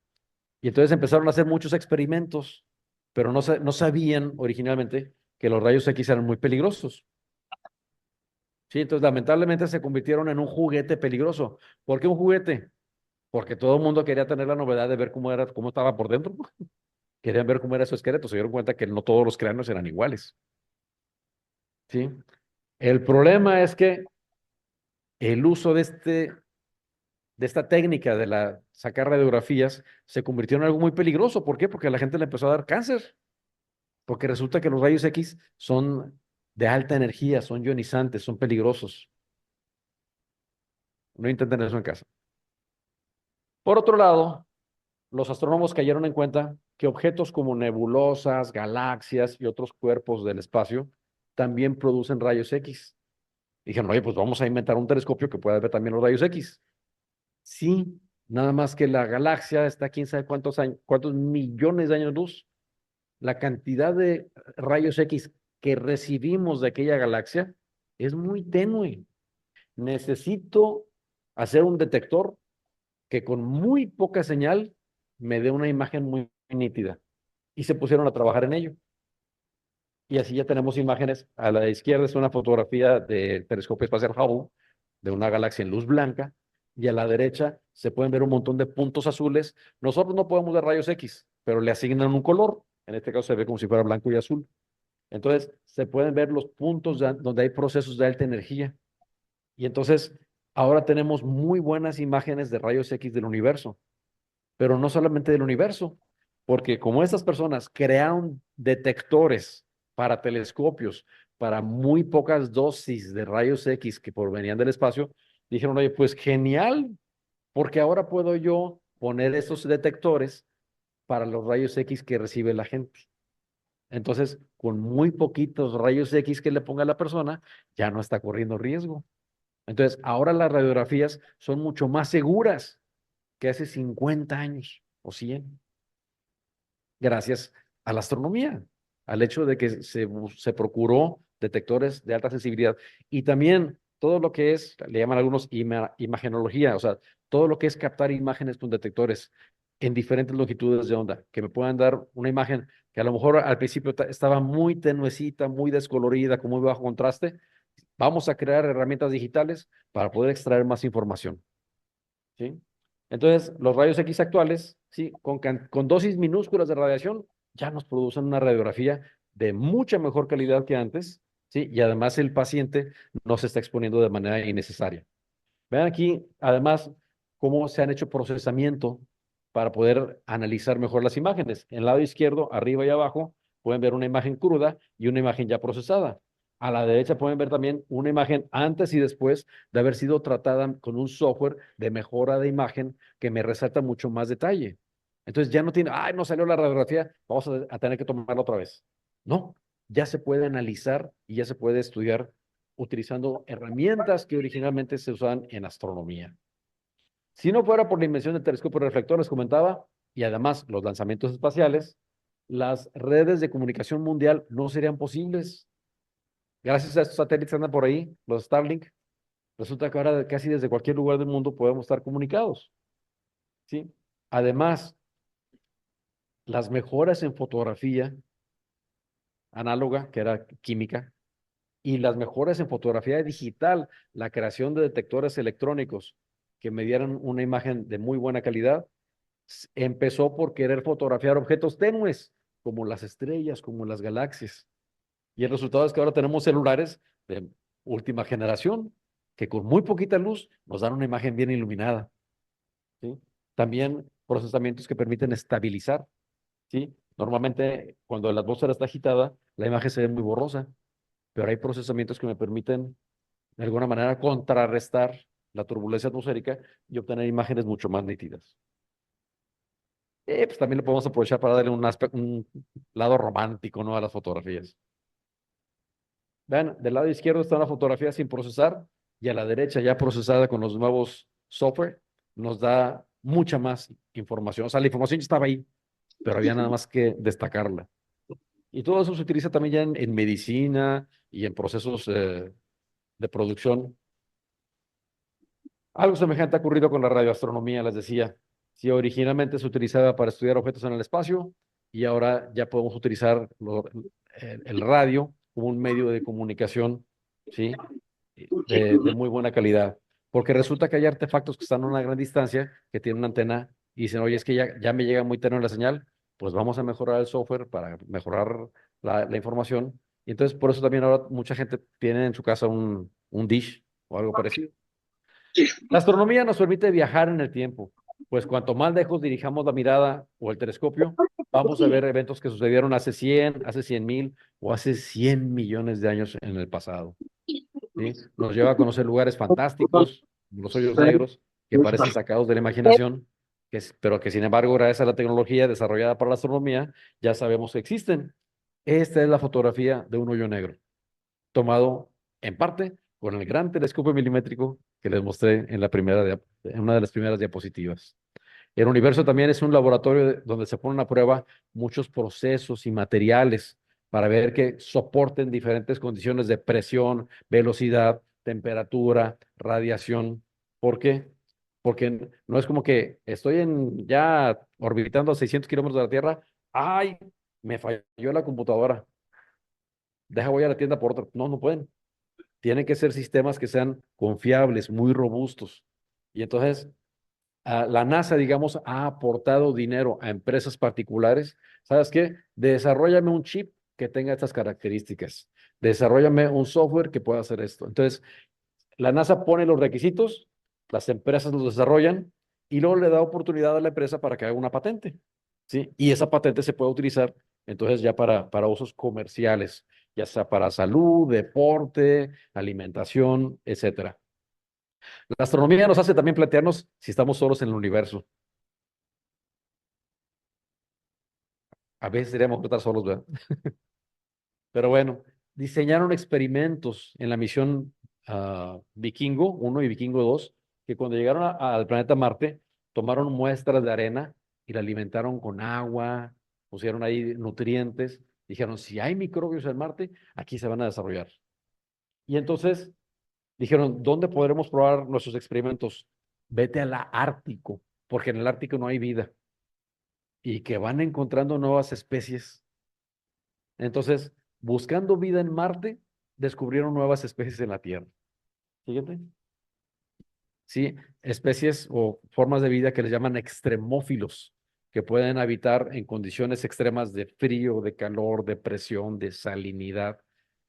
Y entonces empezaron a hacer muchos experimentos, pero no sabían originalmente que los rayos X eran muy peligrosos. Sí, entonces lamentablemente se convirtieron en un juguete peligroso. ¿Por qué un juguete? Porque todo el mundo quería tener la novedad de ver cómo era, cómo estaba por dentro. Querían ver cómo era su esqueleto. Se dieron cuenta que no todos los cráneos eran iguales. ¿Sí? El problema es que el uso de esta técnica de sacar radiografías se convirtió en algo muy peligroso. ¿Por qué? Porque a la gente le empezó a dar cáncer. Porque resulta que los rayos X son de alta energía, son ionizantes, son peligrosos. No intenten eso en casa. Por otro lado, los astrónomos cayeron en cuenta que objetos como nebulosas, galaxias y otros cuerpos del espacio también producen rayos X. Dijeron, oye, pues vamos a inventar un telescopio que pueda ver también los rayos X. Sí, nada más que la galaxia está quién sabe cuántos años, cuántos millones de años luz. La cantidad de rayos X que recibimos de aquella galaxia es muy tenue. Necesito hacer un detector que con muy poca señal me dé una imagen muy nítida. Y se pusieron a trabajar en ello. Y así ya tenemos imágenes. A la izquierda es una fotografía del telescopio espacial Hubble, de una galaxia en luz blanca, y a la derecha se pueden ver un montón de puntos azules. Nosotros no podemos ver rayos X, pero le asignan un color. En este caso se ve como si fuera blanco y azul. Entonces, se pueden ver los puntos donde hay procesos de alta energía. Y entonces, ahora tenemos muy buenas imágenes de rayos X del universo, pero no solamente del universo, porque como estas personas crearon detectores para telescopios, para muy pocas dosis de rayos X que provenían del espacio, dijeron, oye, pues genial, porque ahora puedo yo poner estos detectores para los rayos X que recibe la gente. Entonces, con muy poquitos rayos X que le ponga a la persona, ya no está corriendo riesgo. Entonces, ahora las radiografías son mucho más seguras que hace 50 años o 100, gracias a la astronomía, al hecho de que se procuró detectores de alta sensibilidad. Y también todo lo que es, le llaman algunos imagenología, o sea, todo lo que es captar imágenes con detectores en diferentes longitudes de onda, que me puedan dar una imagen que a lo mejor al principio estaba muy tenuecita, muy descolorida, con muy bajo contraste. Vamos a crear herramientas digitales para poder extraer más información. ¿Sí? Entonces, los rayos X actuales, sí, con dosis minúsculas de radiación, ya nos producen una radiografía de mucha mejor calidad que antes, sí, y además el paciente no se está exponiendo de manera innecesaria. Vean aquí, además, cómo se han hecho procesamiento para poder analizar mejor las imágenes. En el lado izquierdo, arriba y abajo, pueden ver una imagen cruda y una imagen ya procesada. A la derecha pueden ver también una imagen antes y después de haber sido tratada con un software de mejora de imagen que me resalta mucho más detalle. Entonces ya no tiene, ay, no salió la radiografía, vamos a tener que tomarla otra vez. No, ya se puede analizar y ya se puede estudiar utilizando herramientas que originalmente se usaban en astronomía. Si no fuera por la invención del telescopio reflector, les comentaba, y además los lanzamientos espaciales, las redes de comunicación mundial no serían posibles. Gracias a estos satélites que andan por ahí, los Starlink, resulta que ahora casi desde cualquier lugar del mundo podemos estar comunicados. ¿Sí? Además, las mejoras en fotografía análoga, que era química, y las mejoras en fotografía digital, la creación de detectores electrónicos que me dieran una imagen de muy buena calidad, empezó por querer fotografiar objetos tenues, como las estrellas, como las galaxias. Y el resultado es que ahora tenemos celulares de última generación, que con muy poquita luz nos dan una imagen bien iluminada. ¿Sí? También procesamientos que permiten estabilizar. ¿Sí? Normalmente, cuando la atmósfera está agitada, la imagen se ve muy borrosa, pero hay procesamientos que me permiten, de alguna manera, contrarrestar la turbulencia atmosférica y obtener imágenes mucho más nítidas. Pues también lo podemos aprovechar para darle un lado romántico, ¿no? A las fotografías. Vean, del lado izquierdo está una fotografía sin procesar y a la derecha ya procesada con los nuevos software nos da mucha más información. O sea, la información ya estaba ahí, pero había nada más que destacarla. Y todo eso se utiliza también ya en medicina y en procesos de producción. Algo semejante ha ocurrido con la radioastronomía, les decía. Si originalmente se utilizaba para estudiar objetos en el espacio y ahora ya podemos utilizar el radio como un medio de comunicación, ¿sí? De muy buena calidad. Porque resulta que hay artefactos que están a una gran distancia, que tienen una antena y dicen, oye, es que ya me llega muy tenue la señal, pues vamos a mejorar el software para mejorar la información. Y entonces por eso también ahora mucha gente tiene en su casa un dish o algo parecido. La astronomía nos permite viajar en el tiempo, pues cuanto más lejos dirijamos la mirada o el telescopio, vamos a ver eventos que sucedieron hace 100, hace 100,000 o hace 100 millones de años en el pasado. ¿Sí? Nos lleva a conocer lugares fantásticos, como los hoyos negros, que parecen sacados de la imaginación, pero que sin embargo, gracias a la tecnología desarrollada para la astronomía, ya sabemos que existen. Esta es la fotografía de un hoyo negro, tomado en parte con el gran telescopio milimétrico que les mostré en en una de las primeras diapositivas. El universo también es un laboratorio donde se ponen a prueba muchos procesos y materiales para ver que soporten diferentes condiciones de presión, velocidad, temperatura, radiación. ¿Por qué? Porque no es como que estoy ya orbitando a 600 kilómetros de la Tierra. ¡Ay! Me falló la computadora. Voy a la tienda por otra. No, no pueden. Tienen que ser sistemas que sean confiables, muy robustos. Y entonces la NASA, digamos, ha aportado dinero a empresas particulares. ¿Sabes qué? Desarróllame un chip que tenga estas características. Desarróllame un software que pueda hacer esto. Entonces, la NASA pone los requisitos, las empresas los desarrollan y luego le da oportunidad a la empresa para que haga una patente. ¿Sí? Y esa patente se puede utilizar entonces ya para usos comerciales, ya sea para salud, deporte, alimentación, etcétera. La astronomía nos hace también plantearnos si estamos solos en el universo. A veces seríamos estar solos, ¿verdad? Pero bueno, diseñaron experimentos en la misión Vikingo 1 y Vikingo 2, que cuando llegaron al planeta Marte, tomaron muestras de arena y la alimentaron con agua, pusieron ahí nutrientes, dijeron, si hay microbios en Marte, aquí se van a desarrollar. Y entonces dijeron, ¿dónde podremos probar nuestros experimentos? Vete al Ártico, porque en el Ártico no hay vida y que van encontrando nuevas especies. Entonces, buscando vida en Marte, descubrieron nuevas especies en la Tierra. Fíjate. Sí, especies o formas de vida que les llaman extremófilos, que pueden habitar en condiciones extremas de frío, de calor, de presión, de salinidad.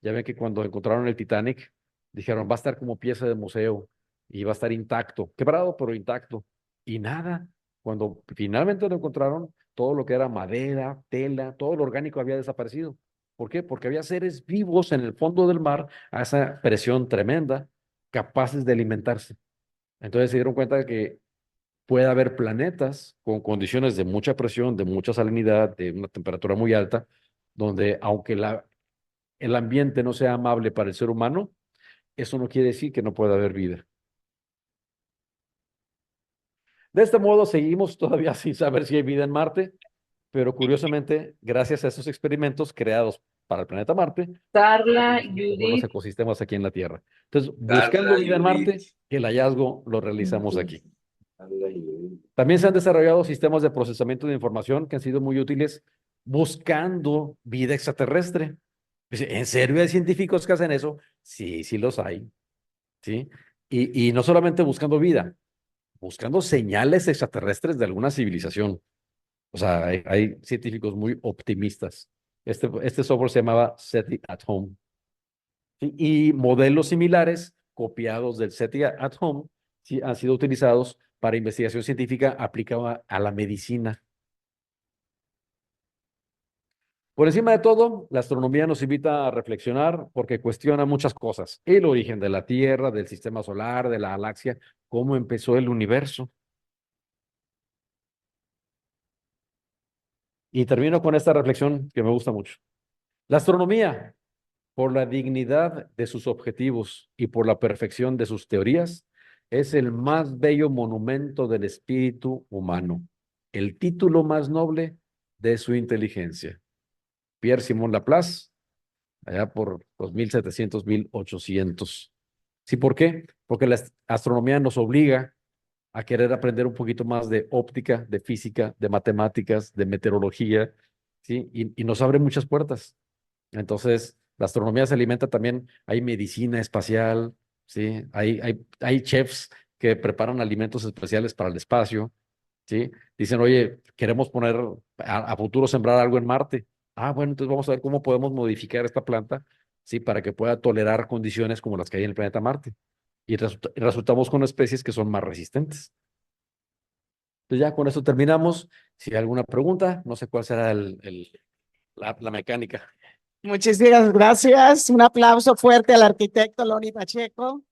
Ya ven que cuando encontraron el Titanic, dijeron, va a estar como pieza de museo y va a estar intacto, quebrado, pero intacto. Y nada, cuando finalmente lo encontraron, todo lo que era madera, tela, todo lo orgánico había desaparecido. ¿Por qué? Porque había seres vivos en el fondo del mar a esa presión tremenda, capaces de alimentarse. Entonces se dieron cuenta de que puede haber planetas con condiciones de mucha presión, de mucha salinidad, de una temperatura muy alta, donde aunque el ambiente no sea amable para el ser humano, eso no quiere decir que no pueda haber vida. De este modo seguimos todavía sin saber si hay vida en Marte, pero curiosamente, gracias a esos experimentos creados para el planeta Marte, Carla, con los Judith. ecosistemas aquí en la Tierra. Entonces, buscando vida en Marte, el hallazgo lo realizamos aquí. También se han desarrollado sistemas de procesamiento de información que han sido muy útiles buscando vida extraterrestre. ¿En serio hay científicos que hacen eso? Sí, sí los hay. ¿Sí? Y no solamente buscando vida, buscando señales extraterrestres de alguna civilización. O sea, hay científicos muy optimistas. Este software se llamaba SETI at Home. ¿Sí? Y modelos similares, copiados del SETI at Home, sí, han sido utilizados para investigación científica aplicada a la medicina. Por encima de todo, la astronomía nos invita a reflexionar porque cuestiona muchas cosas. El origen de la Tierra, del sistema solar, de la galaxia, cómo empezó el universo. Y termino con esta reflexión que me gusta mucho. La astronomía, por la dignidad de sus objetivos y por la perfección de sus teorías, es el más bello monumento del espíritu humano, el título más noble de su inteligencia. Pierre Simon Laplace, allá por los 1700, 1800. ¿Sí? ¿Por qué? Porque la astronomía nos obliga a querer aprender un poquito más de óptica, de física, de matemáticas, de meteorología, ¿sí? Y nos abre muchas puertas. Entonces, la astronomía se alimenta también, hay medicina espacial, ¿sí? Hay chefs que preparan alimentos especiales para el espacio, ¿sí? Dicen, oye, queremos poner a futuro sembrar algo en Marte. Ah, bueno, entonces vamos a ver cómo podemos modificar esta planta, ¿sí? Para que pueda tolerar condiciones como las que hay en el planeta Marte. Y resultamos con especies que son más resistentes. Entonces ya con eso terminamos. Si hay alguna pregunta, no sé cuál será la mecánica. Muchísimas gracias. Un aplauso fuerte al arquitecto Loni Pacheco.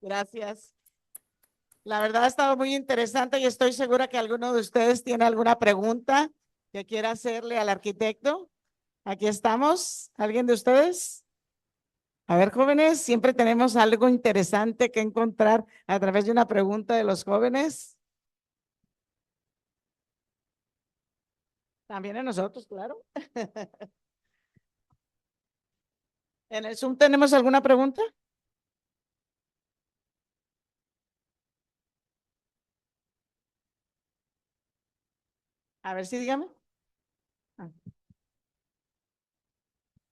Gracias. La verdad ha estado muy interesante y estoy segura que alguno de ustedes tiene alguna pregunta que quiera hacerle al arquitecto. Aquí estamos. ¿Alguien de ustedes? A ver, jóvenes, siempre tenemos algo interesante que encontrar a través de una pregunta de los jóvenes. También en nosotros, claro. ¿En el Zoom tenemos alguna pregunta? A ver si dígame. Ah.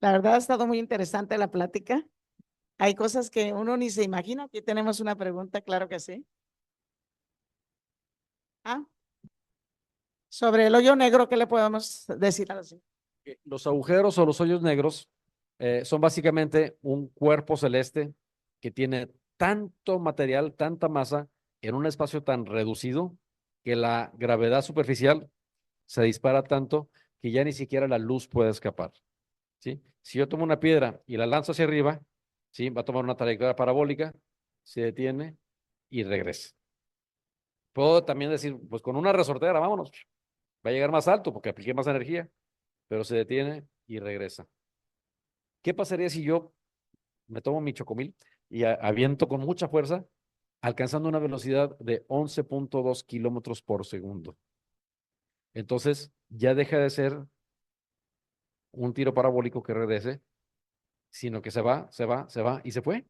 La verdad ha estado muy interesante la plática. Hay cosas que uno ni se imagina. Aquí tenemos una pregunta, claro que sí. Ah, sobre el hoyo negro, ¿qué le podemos decir así? Los agujeros o los hoyos negros son básicamente un cuerpo celeste que tiene tanto material, tanta masa en un espacio tan reducido que la gravedad superficial se dispara tanto que ya ni siquiera la luz puede escapar, ¿sí? Si yo tomo una piedra y la lanzo hacia arriba, ¿sí? Va a tomar una trayectoria parabólica, se detiene y regresa. Puedo también decir, pues con una resortera, vámonos, va a llegar más alto porque apliqué más energía, pero se detiene y regresa. ¿Qué pasaría si yo me tomo mi chocomil y aviento con mucha fuerza, alcanzando una velocidad de 11.2 kilómetros por segundo? Entonces, ya deja de ser un tiro parabólico que regrese, sino que se va, se va, se va y se fue.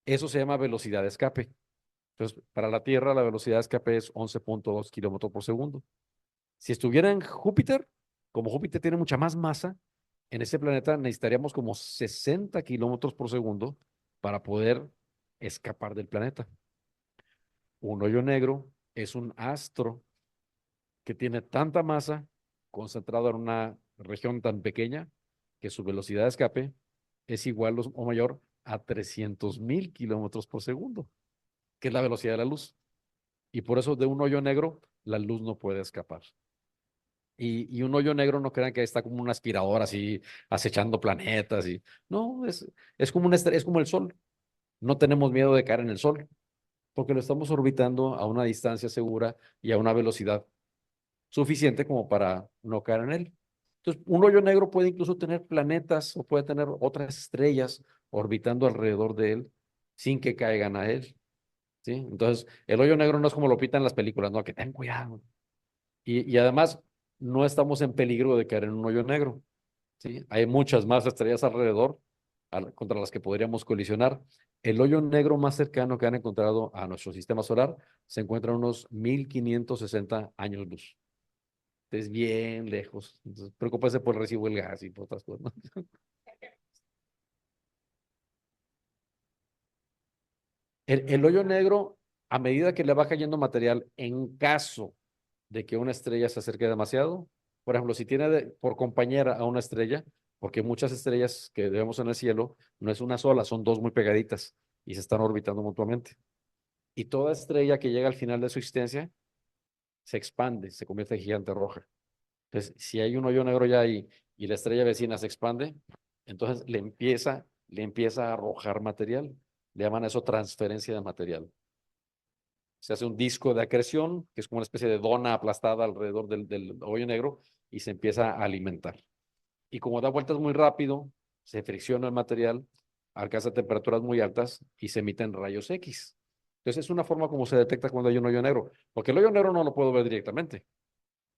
Eso se llama velocidad de escape. Entonces, para la Tierra, la velocidad de escape es 11.2 kilómetros por segundo. Si estuviera en Júpiter, como Júpiter tiene mucha más masa, en ese planeta necesitaríamos como 60 kilómetros por segundo para poder escapar del planeta. Un hoyo negro es un astro que tiene tanta masa concentrada en una región tan pequeña que su velocidad de escape es igual o mayor a 300.000 kilómetros por segundo, que es la velocidad de la luz. Y por eso de un hoyo negro la luz no puede escapar. Y un hoyo negro no crean que está como una aspiradora así acechando planetas y no, es como es como el sol. No tenemos miedo de caer en el sol porque lo estamos orbitando a una distancia segura y a una velocidad suficiente como para no caer en él. Entonces, un hoyo negro puede incluso tener planetas o puede tener otras estrellas orbitando alrededor de él sin que caigan a él, ¿sí? Entonces, el hoyo negro no es como lo pintan en las películas, no, que ten cuidado. Y además, no estamos en peligro de caer en un hoyo negro, ¿sí? Hay muchas más estrellas alrededor contra las que podríamos colisionar. El hoyo negro más cercano que han encontrado a nuestro sistema solar se encuentra a unos 1560 años luz. Es bien lejos. Entonces, preocúpese por el recibo del gas y por otras cosas, ¿no? El hoyo negro, a medida que le va cayendo material, en caso de que una estrella se acerque demasiado, por ejemplo, si tiene por compañera a una estrella, porque muchas estrellas que vemos en el cielo no es una sola, son dos muy pegaditas y se están orbitando mutuamente. Y toda estrella que llega al final de su existencia se expande, se convierte en gigante roja. Entonces, si hay un hoyo negro ya ahí y la estrella vecina se expande, entonces le empieza a arrojar material. Le llaman a eso transferencia de material. Se hace un disco de acreción, que es como una especie de dona aplastada alrededor del hoyo negro, y se empieza a alimentar. Y como da vueltas muy rápido, se fricciona el material, alcanza temperaturas muy altas y se emiten rayos X. Entonces es una forma como se detecta cuando hay un hoyo negro, porque el hoyo negro no lo puedo ver directamente.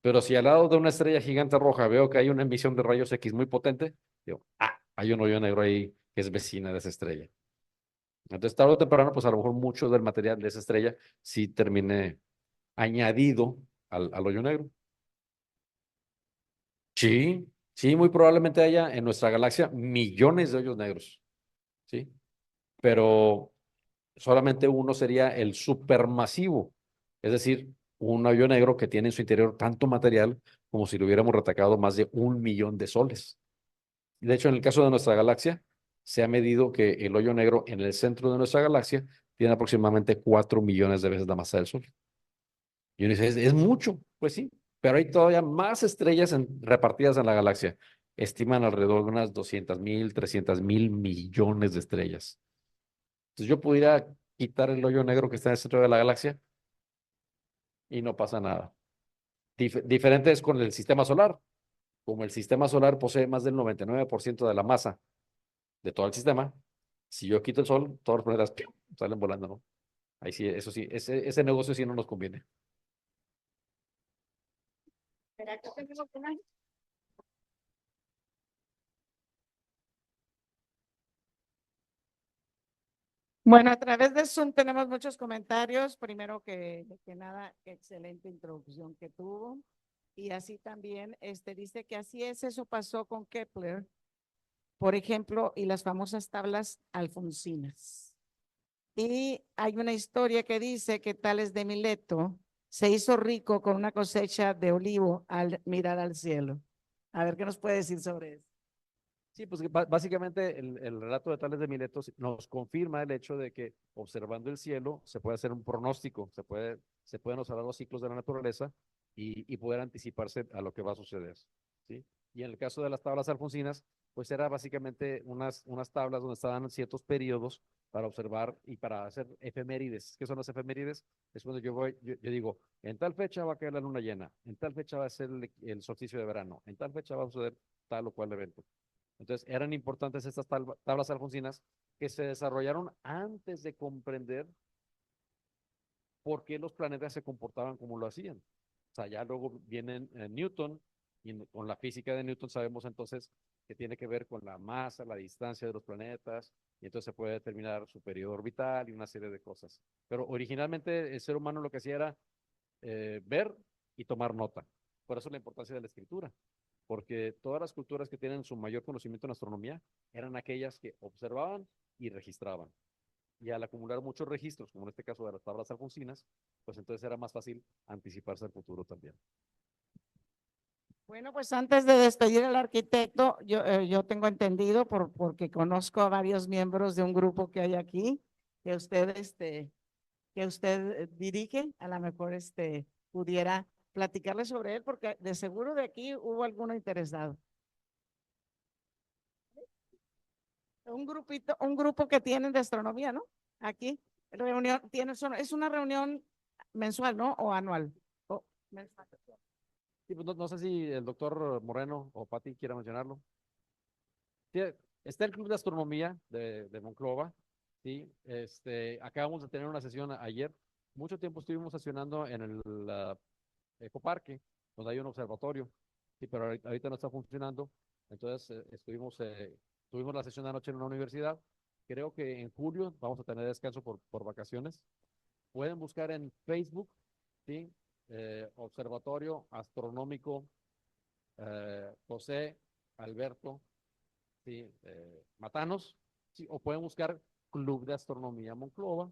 Pero si al lado de una estrella gigante roja veo que hay una emisión de rayos X muy potente, digo, hay un hoyo negro ahí que es vecina de esa estrella. Entonces, tarde o temprano, pues a lo mejor mucho del material de esa estrella sí termine añadido al hoyo negro. Sí, sí, muy probablemente haya en nuestra galaxia millones de hoyos negros, ¿sí? Pero solamente uno sería el supermasivo, es decir, un hoyo negro que tiene en su interior tanto material como si le hubiéramos retacado más de 1 millón de soles. De hecho, en el caso de nuestra galaxia, se ha medido que el hoyo negro en el centro de nuestra galaxia tiene aproximadamente 4 millones de veces la masa del Sol. Y uno dice, es mucho, pues sí, pero hay todavía más estrellas repartidas en la galaxia. Estiman alrededor de unas 200,000, 300,000 millones de estrellas. Entonces yo pudiera quitar el hoyo negro que está en el centro de la galaxia y no pasa nada. Diferente es con el sistema solar. Como el sistema solar posee más del 99% de la masa de todo el sistema, si yo quito el sol, todos los planetas ¡pium! Salen volando, ¿no? Ahí sí, eso sí, ese negocio sí no nos conviene. ¿Será que tenemos una? Bueno, a través de Zoom tenemos muchos comentarios. Primero que nada, excelente introducción que tuvo. Y así también dice que así es, eso pasó con Kepler, por ejemplo, y las famosas tablas alfonsinas. Y hay una historia que dice que Tales de Mileto se hizo rico con una cosecha de olivo al mirar al cielo. A ver qué nos puede decir sobre eso. Sí, pues básicamente el relato de Tales de Mileto nos confirma el hecho de que observando el cielo se puede hacer un pronóstico, se pueden observar los ciclos de la naturaleza y poder anticiparse a lo que va a suceder, ¿sí? Y en el caso de las tablas alfonsinas, pues era básicamente unas tablas donde estaban ciertos periodos para observar y para hacer efemérides. ¿Qué son las efemérides? Es cuando yo digo, en tal fecha va a caer la luna llena, en tal fecha va a ser el solsticio de verano, en tal fecha va a suceder tal o cual evento. Entonces, eran importantes estas tablas alfonsinas que se desarrollaron antes de comprender por qué los planetas se comportaban como lo hacían. O sea, ya luego viene Newton, y con la física de Newton sabemos entonces que tiene que ver con la masa, la distancia de los planetas, y entonces se puede determinar su periodo orbital y una serie de cosas. Pero originalmente el ser humano lo que hacía era ver y tomar nota. Por eso la importancia de la escritura, porque todas las culturas que tienen su mayor conocimiento en astronomía eran aquellas que observaban y registraban. Y al acumular muchos registros, como en este caso de las tablas alfonsinas, pues entonces era más fácil anticiparse al futuro también. Bueno, pues antes de despedir al arquitecto, yo tengo entendido, porque conozco a varios miembros de un grupo que hay aquí, que usted dirige, a lo mejor pudiera platicarle sobre él, porque de seguro de aquí hubo alguno interesado. Un grupo que tienen de astronomía, ¿no? Aquí, es una reunión mensual, ¿no? O anual. Mensual. Sí, pues no sé si el doctor Moreno o Pati quiera mencionarlo. Sí, está el Club de Astronomía de Monclova, ¿sí? Acabamos de tener una sesión ayer. Mucho tiempo estuvimos sesionando en el Ecoparque, donde hay un observatorio, sí, pero ahorita no está funcionando. Entonces, tuvimos la sesión de anoche en una universidad. Creo que en julio vamos a tener descanso por vacaciones. Pueden buscar en Facebook, ¿sí? Observatorio Astronómico José Alberto, ¿sí? Matanos, ¿sí? O pueden buscar Club de Astronomía Monclova,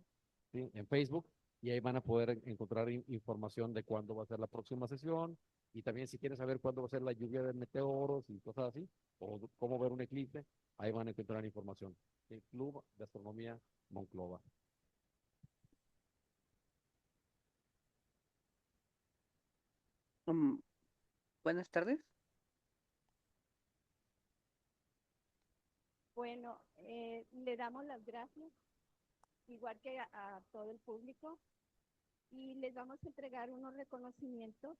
¿sí? En Facebook, y ahí van a poder encontrar información de cuándo va a ser la próxima sesión, y también si quieren saber cuándo va a ser la lluvia de meteoros y cosas así, o cómo ver un eclipse, ahí van a encontrar información. El Club de Astronomía Monclova. Buenas tardes. Bueno, le damos las gracias, igual que a todo el público, y les vamos a entregar unos reconocimientos.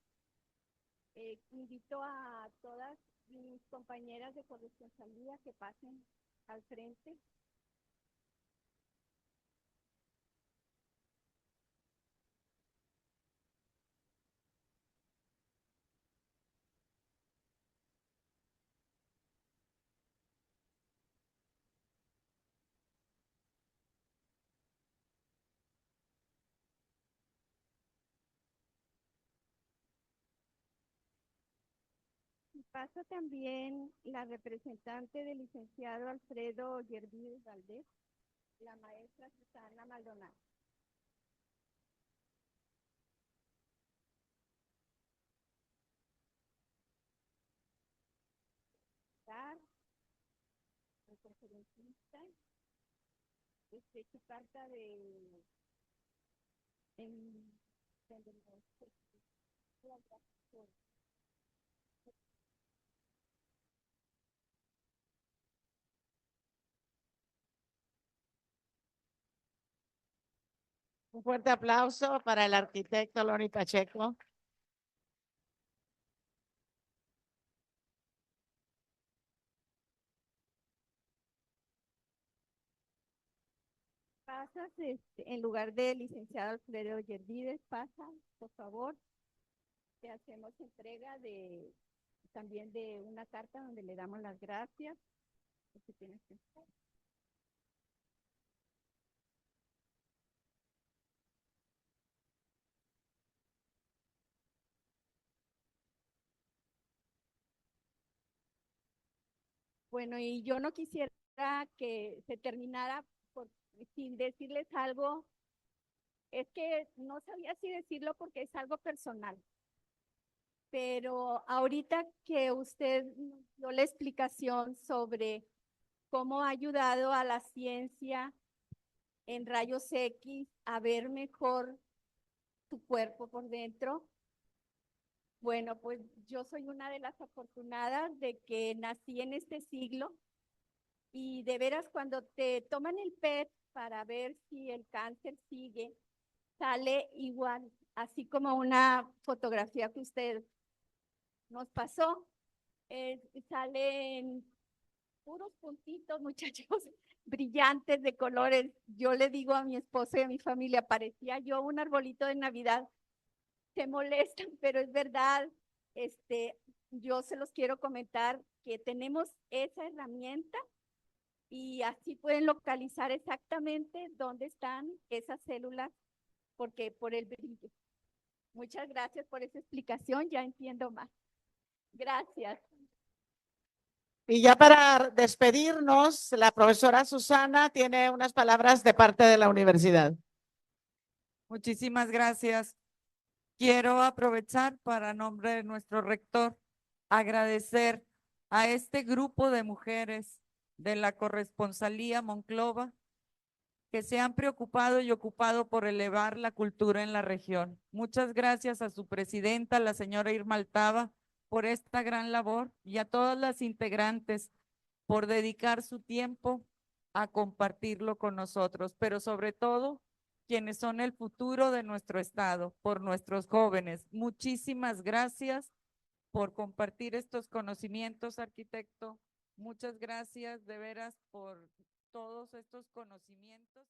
Invito a todas mis compañeras de corresponsalía que pasen al frente. Pasa también la representante del licenciado Alfredo Yervides Valdés, la maestra Susana Maldonado. El conferencista, su carta de en, Un fuerte aplauso para el arquitecto Loni Pacheco. pasas, en lugar del licenciado Alfredo Yervides, pasa, por favor. Te hacemos entrega de también de una carta donde le damos las gracias. Bueno, y yo no quisiera que se terminara sin decirles algo. Es que no sabía si decirlo porque es algo personal. Pero ahorita que usted dio la explicación sobre cómo ha ayudado a la ciencia en rayos X a ver mejor tu cuerpo por dentro. Bueno, pues yo soy una de las afortunadas de que nací en este siglo y de veras cuando te toman el PET para ver si el cáncer sigue, sale igual, así como una fotografía que usted nos pasó, salen puros puntitos, muchachos, brillantes de colores. Yo le digo a mi esposo y a mi familia, parecía yo un arbolito de Navidad. Se molestan, pero es verdad. Yo se los quiero comentar que tenemos esa herramienta y así pueden localizar exactamente dónde están esas células, porque por el brillo. Muchas gracias por esa explicación, ya entiendo más. Gracias. Y ya para despedirnos, la profesora Susana tiene unas palabras de parte de la universidad. Muchísimas gracias. Quiero aprovechar para nombre de nuestro rector, agradecer a este grupo de mujeres de la corresponsalía Monclova que se han preocupado y ocupado por elevar la cultura en la región. Muchas gracias a su presidenta, la señora Irma Altava, por esta gran labor y a todas las integrantes por dedicar su tiempo a compartirlo con nosotros, pero sobre todo quienes son el futuro de nuestro estado, por nuestros jóvenes. Muchísimas gracias por compartir estos conocimientos, arquitecto. Muchas gracias de veras por todos estos conocimientos.